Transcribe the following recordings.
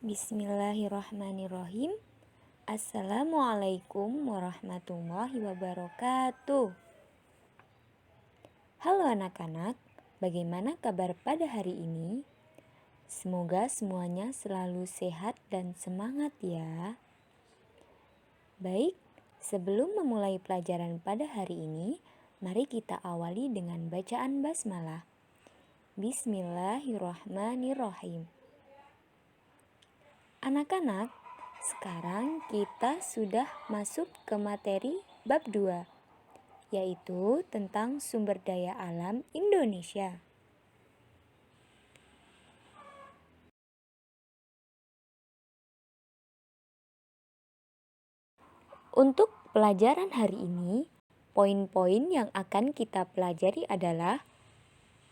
Bismillahirrahmanirrahim. Assalamualaikum warahmatullahi wabarakatuh. Halo anak-anak, bagaimana kabar pada hari ini? Semoga semuanya selalu sehat dan semangat ya. Baik, sebelum memulai pelajaran pada hari ini, mari kita awali dengan bacaan basmalah. Bismillahirrahmanirrahim. Anak-anak, sekarang kita sudah masuk ke materi bab 2, yaitu tentang sumber daya alam Indonesia. Untuk pelajaran hari ini, poin-poin yang akan kita pelajari adalah: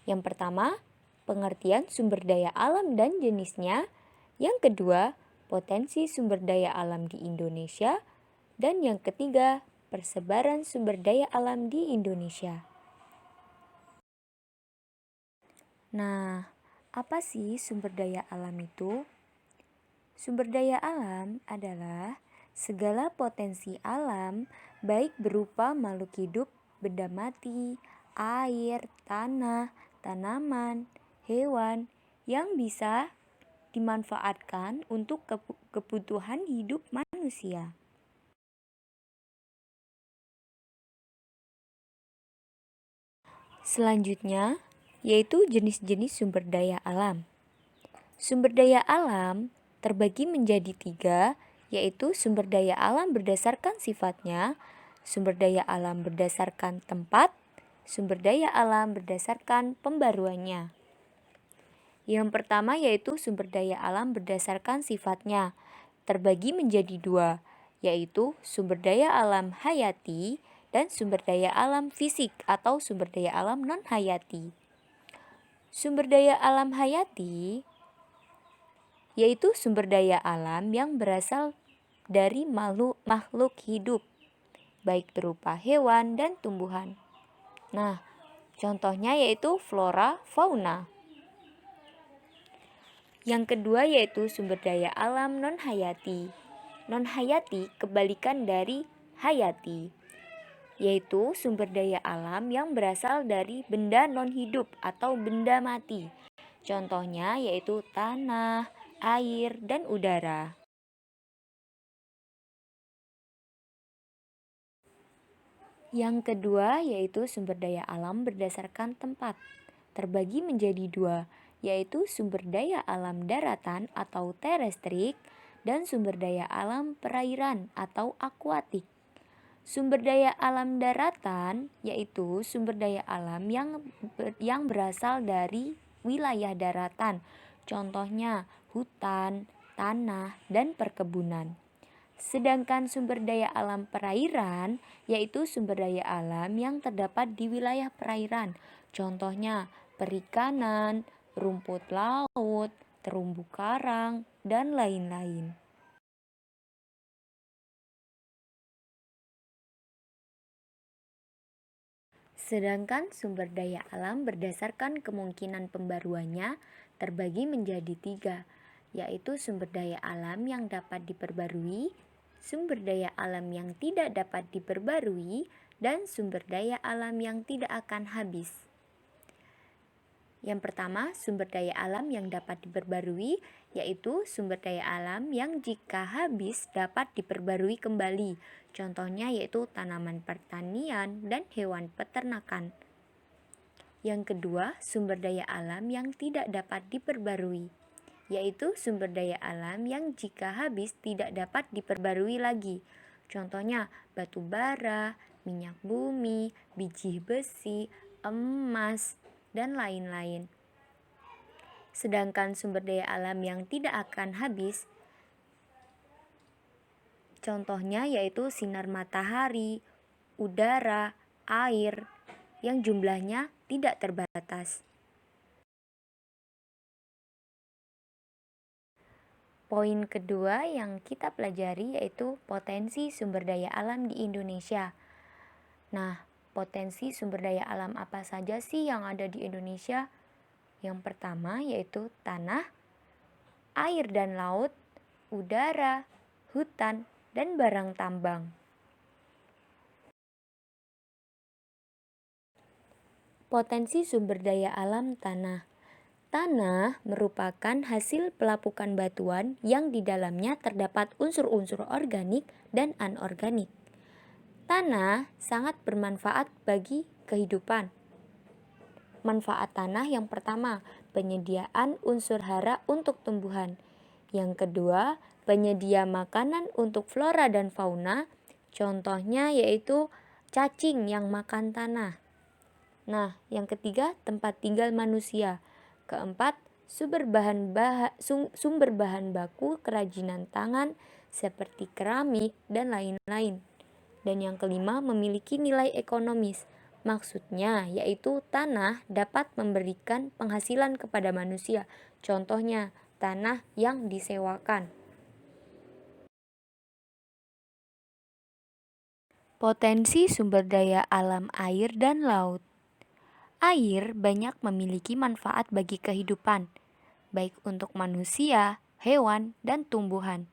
yang pertama, pengertian sumber daya alam dan jenisnya; yang kedua, potensi sumber daya alam di Indonesia; dan yang ketiga, persebaran sumber daya alam di Indonesia. Nah, apa sih sumber daya alam itu? Sumber daya alam adalah segala potensi alam, baik berupa makhluk hidup, benda mati, air, tanah, tanaman, hewan, yang bisa dimanfaatkan untuk kebutuhan hidup manusia. Selanjutnya, yaitu jenis-jenis sumber daya alam. Sumber daya alam terbagi menjadi 3, yaitu sumber daya alam berdasarkan sifatnya, sumber daya alam berdasarkan tempat, sumber daya alam berdasarkan pembaruannya. Yang pertama yaitu sumber daya alam berdasarkan sifatnya, terbagi menjadi 2, yaitu sumber daya alam hayati dan sumber daya alam fisik atau sumber daya alam non-hayati. Sumber daya alam hayati yaitu sumber daya alam yang berasal dari makhluk hidup, baik berupa hewan dan tumbuhan. Nah, contohnya yaitu flora, fauna. Yang kedua yaitu sumber daya alam non-hayati. Non-hayati kebalikan dari hayati, yaitu sumber daya alam yang berasal dari benda non-hidup atau benda mati. Contohnya yaitu tanah, air, dan udara. Yang kedua yaitu sumber daya alam berdasarkan tempat, terbagi menjadi 2, yaitu sumber daya alam daratan atau terestrik dan sumber daya alam perairan atau akuatik. Sumber daya alam daratan yaitu sumber daya alam yang berasal dari wilayah daratan, contohnya hutan, tanah, dan perkebunan. Sedangkan sumber daya alam perairan yaitu sumber daya alam yang terdapat di wilayah perairan, contohnya perikanan, rumput laut, terumbu karang, dan lain-lain. Sedangkan sumber daya alam berdasarkan kemungkinan pembaruannya terbagi menjadi 3, yaitu sumber daya alam yang dapat diperbarui, sumber daya alam yang tidak dapat diperbarui, dan sumber daya alam yang tidak akan habis. Yang pertama, sumber daya alam yang dapat diperbarui, yaitu sumber daya alam yang jika habis dapat diperbarui kembali. Contohnya yaitu tanaman pertanian dan hewan peternakan. Yang kedua, sumber daya alam yang tidak dapat diperbarui, yaitu sumber daya alam yang jika habis tidak dapat diperbarui lagi. Contohnya batu bara, minyak bumi, biji besi, emas, dan lain-lain. Sedangkan sumber daya alam yang tidak akan habis, contohnya yaitu sinar matahari, udara, air, yang jumlahnya tidak terbatas. Poin kedua yang kita pelajari yaitu potensi sumber daya alam di Indonesia. Nah, potensi sumber daya alam apa saja sih yang ada di Indonesia? Yang pertama yaitu tanah, air dan laut, udara, hutan, dan barang tambang. Potensi sumber daya alam tanah. Tanah merupakan hasil pelapukan batuan yang di dalamnya terdapat unsur-unsur organik dan anorganik. Tanah sangat bermanfaat bagi kehidupan. Manfaat tanah yang pertama, penyediaan unsur hara untuk tumbuhan. Yang kedua, penyedia makanan untuk flora dan fauna. Contohnya yaitu cacing yang makan tanah. Nah, yang ketiga, tempat tinggal manusia. Keempat, sumber bahan baku kerajinan tangan seperti keramik dan lain-lain. Dan yang kelima, memiliki nilai ekonomis. Maksudnya yaitu tanah dapat memberikan penghasilan kepada manusia. Contohnya, tanah yang disewakan. Potensi sumber daya alam air dan laut. Air banyak memiliki manfaat bagi kehidupan, baik untuk manusia, hewan, dan tumbuhan.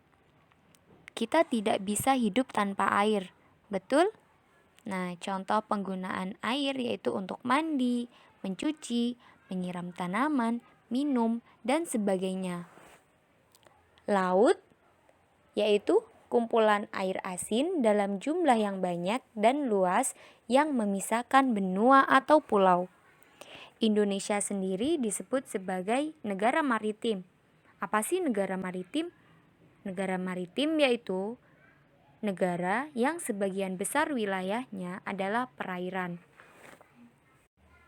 Kita tidak bisa hidup tanpa air, betul? Nah, contoh penggunaan air yaitu untuk mandi, mencuci, menyiram tanaman, minum, dan sebagainya. Laut yaitu kumpulan air asin dalam jumlah yang banyak dan luas yang memisahkan benua atau pulau. Indonesia sendiri disebut sebagai negara maritim. Apa sih negara maritim? Negara maritim yaitu negara yang sebagian besar wilayahnya adalah perairan.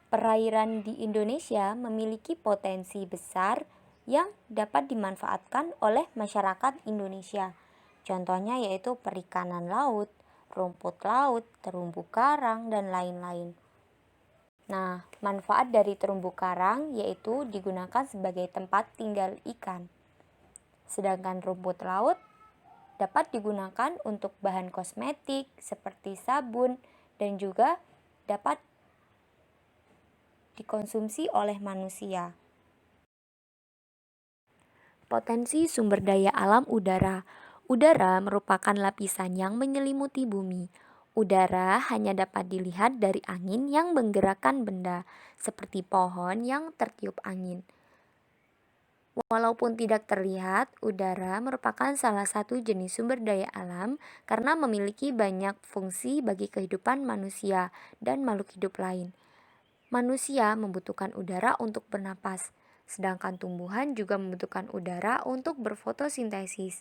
Perairan di Indonesia memiliki potensi besar yang dapat dimanfaatkan oleh masyarakat Indonesia. Contohnya yaitu perikanan laut, rumput laut, terumbu karang, dan lain-lain. Nah, manfaat dari terumbu karang yaitu digunakan sebagai tempat tinggal ikan. Sedangkan rumput laut dapat digunakan untuk bahan kosmetik seperti sabun dan juga dapat dikonsumsi oleh manusia. Potensi sumber daya alam udara. Udara merupakan lapisan yang menyelimuti bumi. Udara hanya dapat dilihat dari angin yang menggerakkan benda, seperti pohon yang tertiup angin. Walaupun tidak terlihat, udara merupakan salah satu jenis sumber daya alam karena memiliki banyak fungsi bagi kehidupan manusia dan makhluk hidup lain. Manusia membutuhkan udara untuk bernapas, sedangkan tumbuhan juga membutuhkan udara untuk berfotosintesis.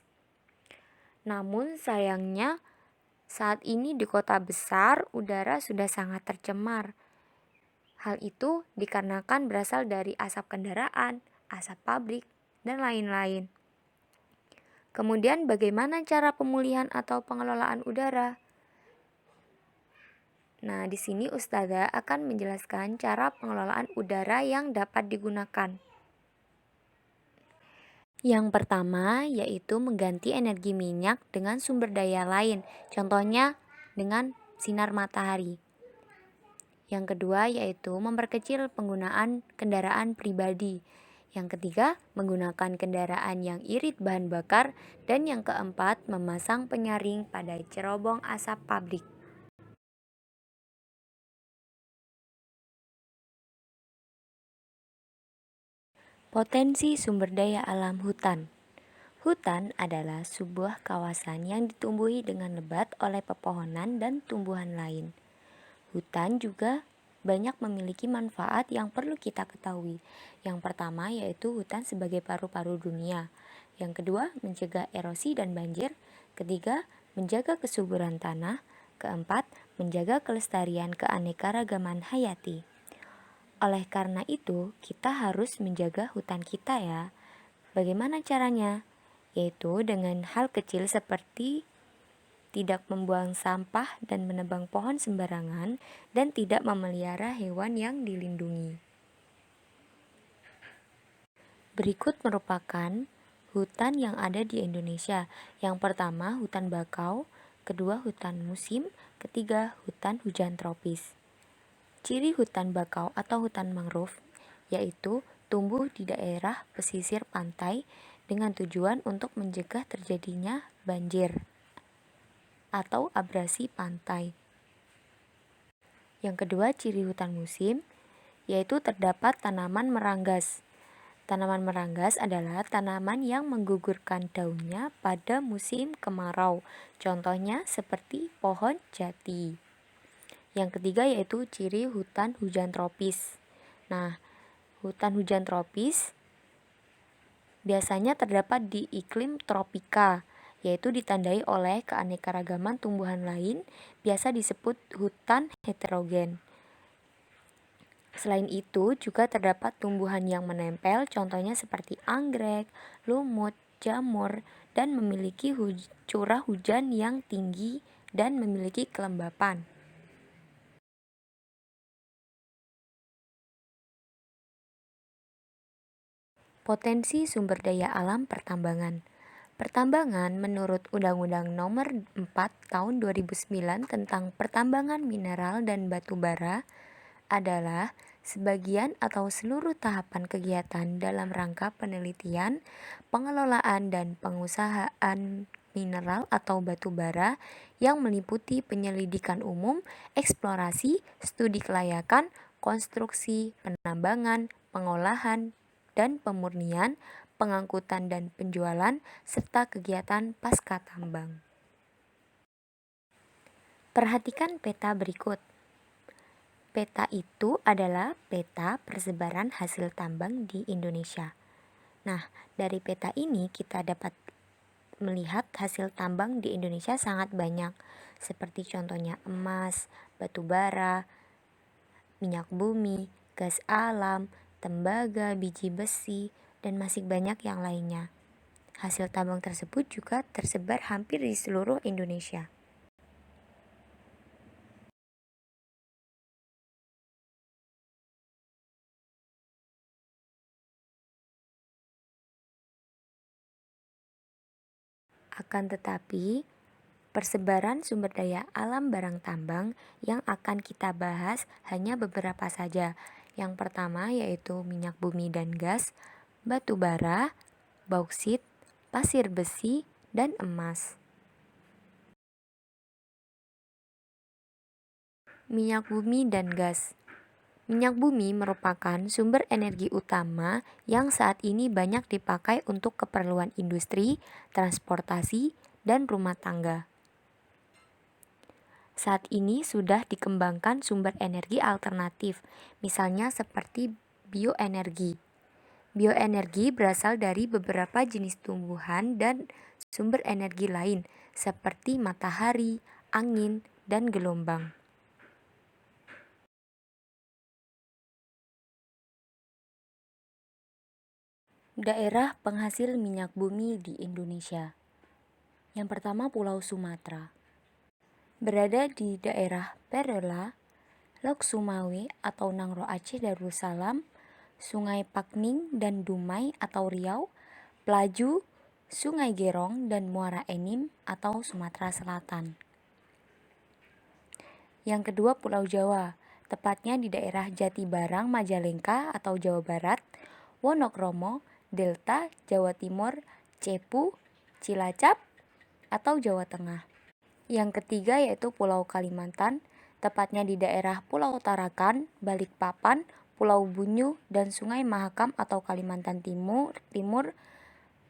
Namun sayangnya, saat ini di kota besar udara sudah sangat tercemar. Hal itu dikarenakan berasal dari asap kendaraan, asap pabrik, dan lain-lain. Kemudian bagaimana cara pemulihan atau pengelolaan udara? Nah, di sini Ustazah akan menjelaskan cara pengelolaan udara yang dapat digunakan. Yang pertama yaitu mengganti energi minyak dengan sumber daya lain, contohnya dengan sinar matahari. Yang kedua yaitu memperkecil penggunaan kendaraan pribadi. Yang ketiga, menggunakan kendaraan yang irit bahan bakar. Dan yang keempat, memasang penyaring pada cerobong asap pabrik. Potensi sumber daya alam hutan. Hutan adalah sebuah kawasan yang ditumbuhi dengan lebat oleh pepohonan dan tumbuhan lain. Hutan juga banyak memiliki manfaat yang perlu kita ketahui. Yang pertama yaitu hutan sebagai paru-paru dunia. Yang kedua, mencegah erosi dan banjir. Ketiga, menjaga kesuburan tanah. Keempat, menjaga kelestarian keanekaragaman hayati. Oleh karena itu, kita harus menjaga hutan kita ya. Bagaimana caranya? Yaitu dengan hal kecil seperti tidak membuang sampah dan menebang pohon sembarangan, dan tidak memelihara hewan yang dilindungi. Berikut merupakan hutan yang ada di Indonesia. Yang pertama, hutan bakau. Kedua, hutan musim. Ketiga, hutan hujan tropis. Ciri hutan bakau atau hutan mangrove yaitu tumbuh di daerah pesisir pantai dengan tujuan untuk mencegah terjadinya banjir atau abrasi pantai. Yang kedua, ciri hutan musim yaitu terdapat tanaman meranggas. Tanaman meranggas adalah tanaman yang menggugurkan daunnya pada musim kemarau. Contohnya seperti pohon jati. Yang ketiga yaitu ciri hutan hujan tropis. Nah, hutan hujan tropis biasanya terdapat di iklim tropika, yaitu ditandai oleh keanekaragaman tumbuhan lain, biasa disebut hutan heterogen. Selain itu, juga terdapat tumbuhan yang menempel, contohnya seperti anggrek, lumut, jamur, dan memiliki curah hujan yang tinggi dan memiliki kelembapan. Potensi sumber daya alam pertambangan. Pertambangan menurut Undang-Undang Nomor 4 Tahun 2009 tentang Pertambangan Mineral dan Batu Bara adalah sebagian atau seluruh tahapan kegiatan dalam rangka penelitian, pengelolaan dan pengusahaan mineral atau batu bara yang meliputi penyelidikan umum, eksplorasi, studi kelayakan, konstruksi, penambangan, pengolahan dan pemurnian, pengangkutan dan penjualan, serta kegiatan pasca tambang. Perhatikan peta berikut. Peta itu adalah peta persebaran hasil tambang di Indonesia. Nah, dari peta ini kita dapat melihat hasil tambang di Indonesia sangat banyak, seperti contohnya emas, batu bara, minyak bumi, gas alam, tembaga, biji besi, dan masih banyak yang lainnya. Hasil tambang tersebut juga tersebar hampir di seluruh Indonesia. Akan tetapi, persebaran sumber daya alam barang tambang yang akan kita bahas hanya beberapa saja. Yang pertama yaitu minyak bumi dan gas, batu bara, bauksit, pasir besi, dan emas. Minyak bumi dan gas. Minyak bumi merupakan sumber energi utama yang saat ini banyak dipakai untuk keperluan industri, transportasi, dan rumah tangga. Saat ini sudah dikembangkan sumber energi alternatif, misalnya seperti bioenergi. Bioenergi berasal dari beberapa jenis tumbuhan dan sumber energi lain, seperti matahari, angin, dan gelombang. Daerah penghasil minyak bumi di Indonesia. Yang pertama, Pulau Sumatera. Berada di daerah Perela, Lok Sumawe atau Nangro Aceh Darussalam, Sungai Pakning dan Dumai atau Riau, Pelaju, Sungai Gerong, dan Muara Enim atau Sumatera Selatan. Yang kedua, Pulau Jawa, tepatnya di daerah Jatibarang, Majalengka atau Jawa Barat, Wonokromo, Delta, Jawa Timur, Cepu, Cilacap, atau Jawa Tengah. Yang ketiga yaitu Pulau Kalimantan, tepatnya di daerah Pulau Tarakan, Balikpapan, Pulau Bunyu, dan Sungai Mahakam atau Kalimantan Timur,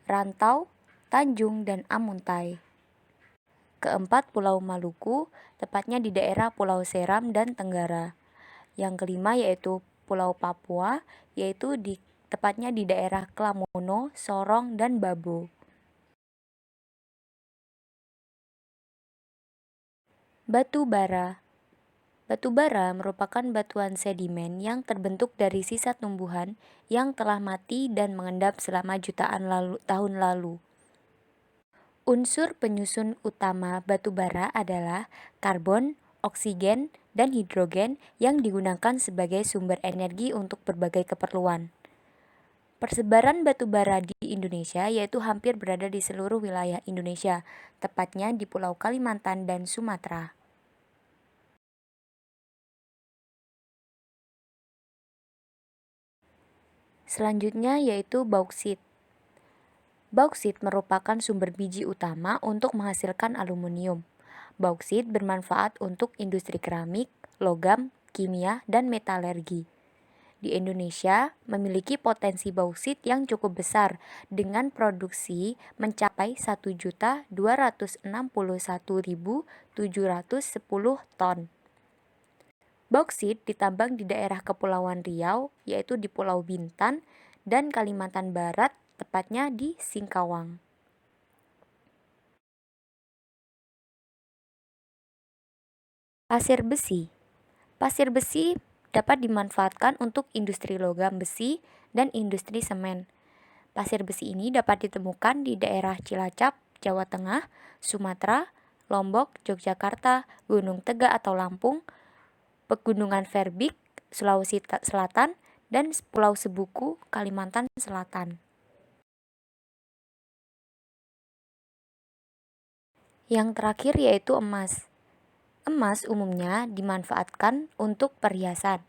Rantau, Tanjung, dan Amuntai. Keempat, Pulau Maluku, tepatnya di daerah Pulau Seram dan Tenggara. Yang kelima yaitu Pulau Papua, yaitu tepatnya di daerah Klamono, Sorong, dan Babo. Batu bara. Batu bara merupakan batuan sedimen yang terbentuk dari sisa tumbuhan yang telah mati dan mengendap selama jutaan tahun lalu. Unsur penyusun utama batu bara adalah karbon, oksigen, dan hidrogen yang digunakan sebagai sumber energi untuk berbagai keperluan. Persebaran batu bara di Indonesia yaitu hampir berada di seluruh wilayah Indonesia, tepatnya di Pulau Kalimantan dan Sumatera. Selanjutnya yaitu bauksit. Bauksit merupakan sumber biji utama untuk menghasilkan aluminium. Bauksit bermanfaat untuk industri keramik, logam, kimia, dan metalurgi. Di Indonesia memiliki potensi bauksit yang cukup besar dengan produksi mencapai 1.261.710 ton. Bauksit ditambang di daerah Kepulauan Riau, yaitu di Pulau Bintan dan Kalimantan Barat, tepatnya di Singkawang. Pasir besi. Pasir besi dapat dimanfaatkan untuk industri logam besi dan industri semen. Pasir besi ini dapat ditemukan di daerah Cilacap, Jawa Tengah, Sumatera, Lombok, Yogyakarta, Gunung Tegak atau Lampung, Pegunungan Verbik, Sulawesi Selatan, dan Pulau Sebuku, Kalimantan Selatan. Yang terakhir yaitu emas. Emas umumnya dimanfaatkan untuk perhiasan.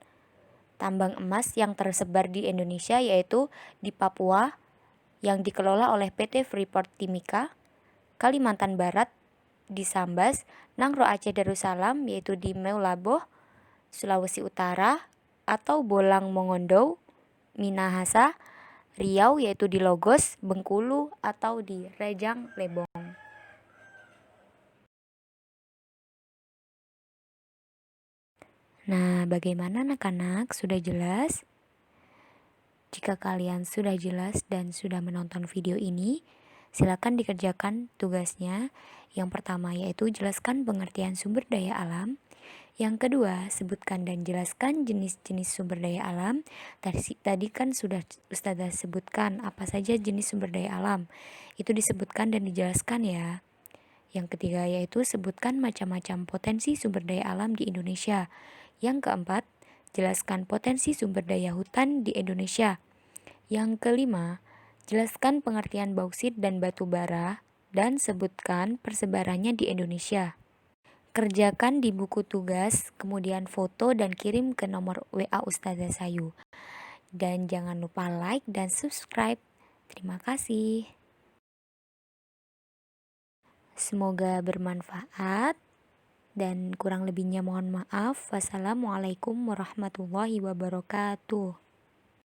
Tambang emas yang tersebar di Indonesia yaitu di Papua yang dikelola oleh PT Freeport Timika, Kalimantan Barat di Sambas, Nangro Aceh Darussalam yaitu di Meulaboh, Sulawesi Utara atau Bolang Mongondo, Minahasa, Riau yaitu di Logos, Bengkulu atau di Rejang Lebong. Nah, bagaimana anak-anak? Sudah jelas? Jika kalian sudah jelas dan sudah menonton video ini, silakan dikerjakan tugasnya. Yang pertama yaitu jelaskan pengertian sumber daya alam. Yang kedua, sebutkan dan jelaskan jenis-jenis sumber daya alam. Tadi kan sudah Ustazah sebutkan apa saja jenis sumber daya alam. Itu disebutkan dan dijelaskan ya. Yang ketiga yaitu sebutkan macam-macam potensi sumber daya alam di Indonesia. Yang keempat, jelaskan potensi sumber daya hutan di Indonesia. Yang kelima, jelaskan pengertian bauksit dan batu bara dan sebutkan persebarannya di Indonesia. Kerjakan di buku tugas, kemudian foto dan kirim ke nomor WA Ustazah Sayu. Dan jangan lupa like dan subscribe. Terima kasih. Semoga bermanfaat dan kurang lebihnya mohon maaf. Wassalamualaikum warahmatullahi wabarakatuh.